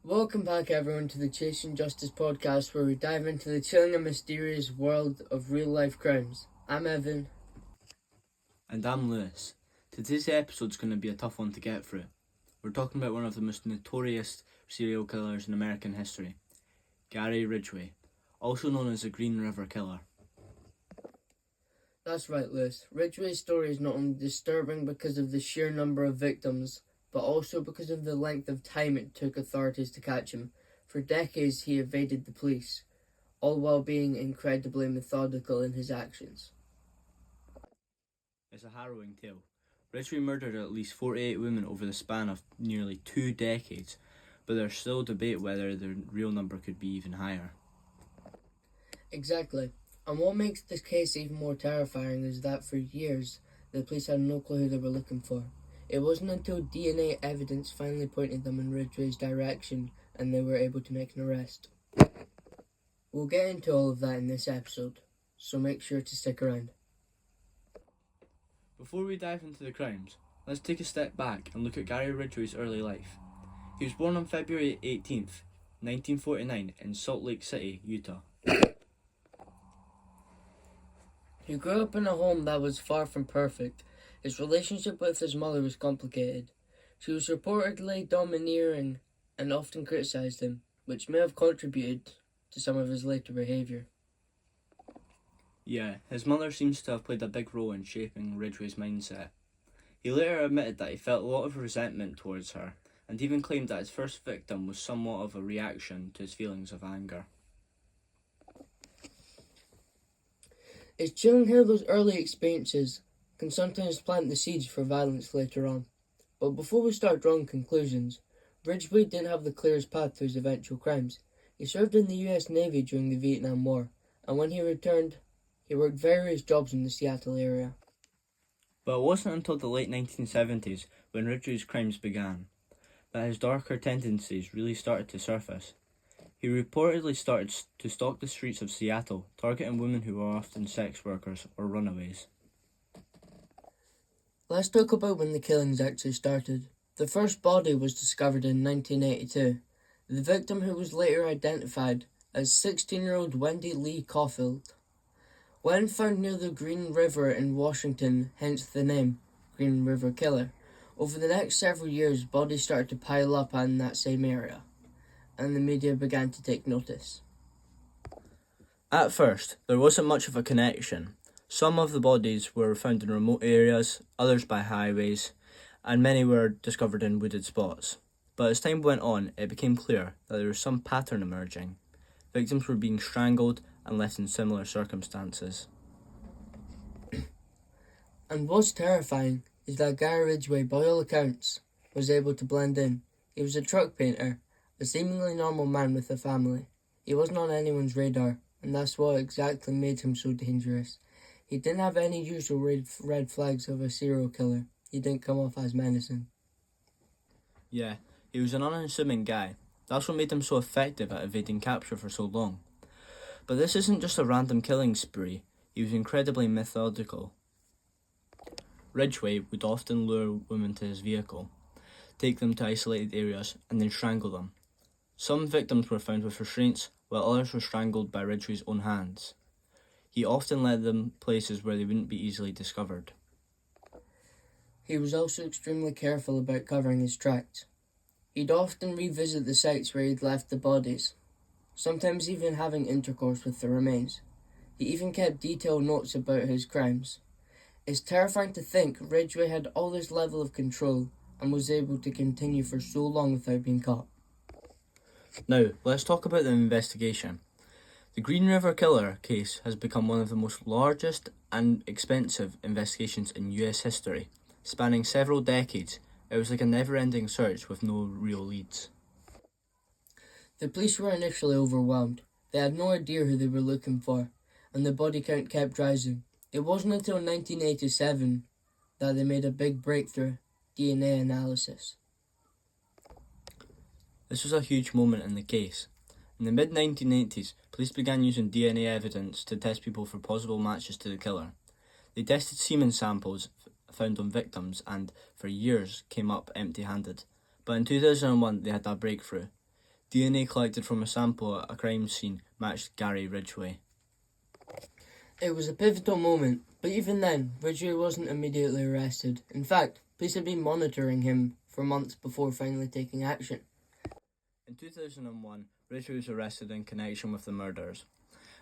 Welcome back, everyone, to the Chasing Justice podcast, where we dive into the chilling and mysterious world of real-life crimes. I'm Evan. And I'm Lewis. Today's episode's going to be a tough one to get through. We're talking about one of the most notorious serial killers in American history, Gary Ridgway, also known as the Green River Killer. That's right, Lewis. Ridgway's story is not only disturbing because of the sheer number of victims, but also because of the length of time it took authorities to catch him. For decades, he evaded the police, all while being incredibly methodical in his actions. It's a harrowing tale. Ridgway murdered at least 48 women over the span of nearly 2 decades, but there's still debate whether the real number could be even higher. Exactly. And what makes this case even more terrifying is that for years, the police had no clue who they were looking for. It wasn't until DNA evidence finally pointed them in Ridgway's direction and they were able to make an arrest. We'll get into all of that in this episode, so make sure to stick around. Before we dive into the crimes, let's take a step back and look at Gary Ridgway's early life. He was born on February 18th, 1949 in Salt Lake City, Utah. He grew up in a home that was far from perfect. His relationship with his mother was complicated. She was reportedly domineering and often criticized him, which may have contributed to some of his later behaviour. Yeah, his mother seems to have played a big role in shaping Ridgway's mindset. He later admitted that he felt a lot of resentment towards her, and even claimed that his first victim was somewhat of a reaction to his feelings of anger. It's chilling how those early experiences can sometimes plant the seeds for violence later on. But before we start drawing conclusions, Ridgway didn't have the clearest path to his eventual crimes. He served in the US Navy during the Vietnam War, and when he returned, he worked various jobs in the Seattle area. But it wasn't until the late 1970s, when Ridgway's crimes began, that his darker tendencies really started to surface. He reportedly started to stalk the streets of Seattle, targeting women who were often sex workers or runaways. Let's talk about when the killings actually started. The first body was discovered in 1982. The victim, who was later identified as 16-year-old Wendy Lee Caulfield. When found near the Green River in Washington, hence the name, Green River Killer, over the next several years, bodies started to pile up in that same area, and the media began to take notice. At first, there wasn't much of a connection. Some of the bodies were found in remote areas, others by highways, and many were discovered in wooded spots. But as time went on, it became clear that there was some pattern emerging. Victims were being strangled and left in similar circumstances. And what's terrifying is that Gary Ridgway, by all accounts, was able to blend in. He was a truck painter, a seemingly normal man with a family. He wasn't on anyone's radar, and that's what exactly made him so dangerous. He didn't have any usual red flags of a serial killer. He didn't come off as menacing. Yeah, he was an unassuming guy. That's what made him so effective at evading capture for so long. But this isn't just a random killing spree. He was incredibly methodical. Ridgway would often lure women to his vehicle, take them to isolated areas, and then strangle them. Some victims were found with restraints, while others were strangled by Ridgway's own hands. He often led them places where they wouldn't be easily discovered. He was also extremely careful about covering his tracks. He'd often revisit the sites where he'd left the bodies, sometimes even having intercourse with the remains. He even kept detailed notes about his crimes. It's terrifying to think Ridgway had all this level of control and was able to continue for so long without being caught. Now, let's talk about the investigation. The Green River Killer case has become one of the most largest and expensive investigations in US history. Spanning several decades, it was like a never-ending search with no real leads. The police were initially overwhelmed. They had no idea who they were looking for, and the body count kept rising. It wasn't until 1987 that they made a big breakthrough: DNA analysis. This was a huge moment in the case. In the mid-1980s, police began using DNA evidence to test people for possible matches to the killer. They tested semen samples found on victims and, for years, came up empty-handed. But in 2001, they had a breakthrough. DNA collected from a sample at a crime scene matched Gary Ridgway. It was a pivotal moment, but even then, Ridgway wasn't immediately arrested. In fact, police had been monitoring him for months before finally taking action. In 2001, Ridgway was arrested in connection with the murders,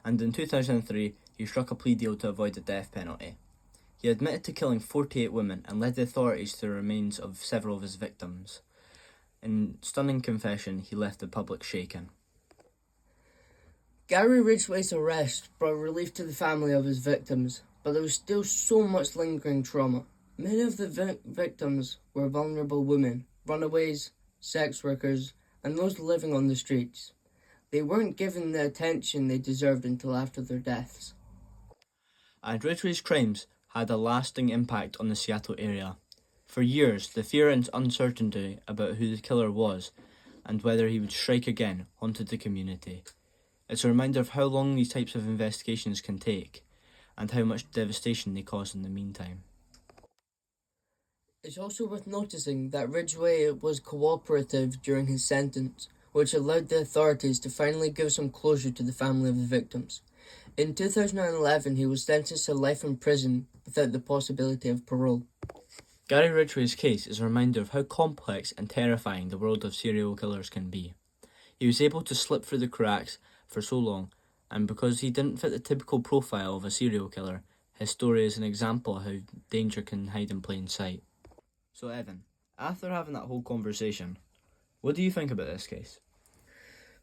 and in 2003, he struck a plea deal to avoid the death penalty. He admitted to killing 48 women and led the authorities to the remains of several of his victims. In stunning confession, he left the public shaken. Gary Ridgway's arrest brought relief to the family of his victims, but there was still so much lingering trauma. Many of the victims were vulnerable women, runaways, sex workers, and those living on the streets. They weren't given the attention they deserved until after their deaths. And Ridgway's crimes had a lasting impact on the Seattle area. For years, the fear and uncertainty about who the killer was and whether he would strike again haunted the community. It's a reminder of how long these types of investigations can take and how much devastation they cause in the meantime. It's also worth noticing that Ridgway was cooperative during his sentence, which allowed the authorities to finally give some closure to the family of the victims. In 2011, he was sentenced to life in prison without the possibility of parole. Gary Ridgway's case is a reminder of how complex and terrifying the world of serial killers can be. He was able to slip through the cracks for so long, and because he didn't fit the typical profile of a serial killer, his story is an example of how danger can hide in plain sight. So Evan, after having that whole conversation, what do you think about this case?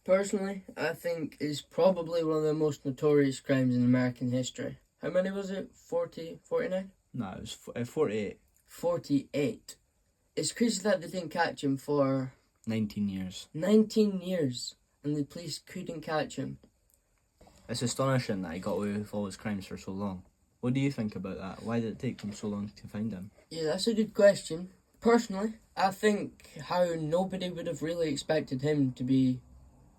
Personally, I think it's probably one of the most notorious crimes in American history. How many was it? 49? No, it was 48. 48. It's crazy that they didn't catch him for 19 years. 19 years, and the police couldn't catch him. It's astonishing that he got away with all his crimes for so long. What do you think about that? Why did it take them so long to find him? Yeah, that's a good question. Personally, I think how nobody would have really expected him to be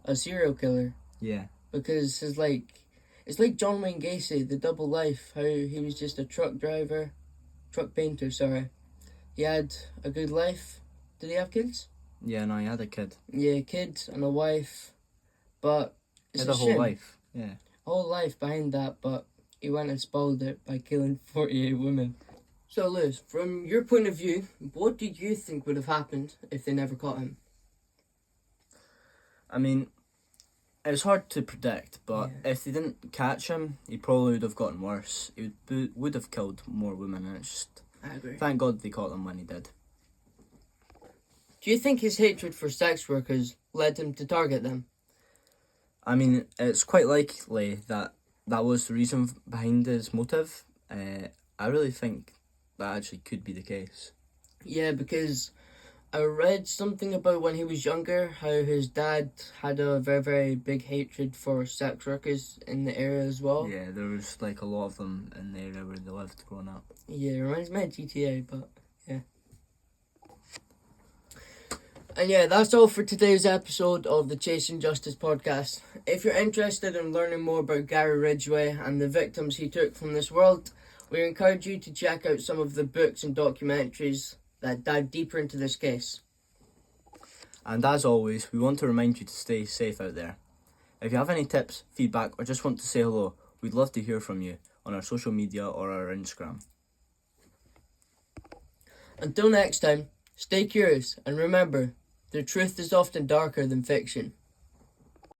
a serial killer. Yeah. Because it's like John Wayne Gacy, the double life, how he was just a truck painter, sorry. He had a good life. Did he have kids? Yeah, no, he had a kid. Yeah, kids and a wife. But it's He had a whole life, yeah. A whole life behind that, but he went and spoiled it by killing 48 women. So, Lewis, from your point of view, what did you think would have happened if they never caught him? I mean, it's hard to predict, but if they didn't catch him, he probably would have gotten worse. He would have killed more women, and it's just... I agree. Thank God they caught him when he did. Do you think his hatred for sex workers led him to target them? I mean, it's quite likely that was the reason behind his motive. I really think that actually could be the case. Yeah, because I read something about when he was younger, how his dad had a very, very big hatred for sex workers in the area as well. Yeah, there was like a lot of them in the area where they lived growing up. Yeah, it reminds me of GTA, but yeah. And yeah, that's all for today's episode of the Chasing Justice podcast. If you're interested in learning more about Gary Ridgway and the victims he took from this world, we encourage you to check out some of the books and documentaries that dive deeper into this case. And as always, we want to remind you to stay safe out there. If you have any tips, feedback, or just want to say hello, we'd love to hear from you on our social media or our Instagram. Until next time, stay curious and remember, the truth is often darker than fiction.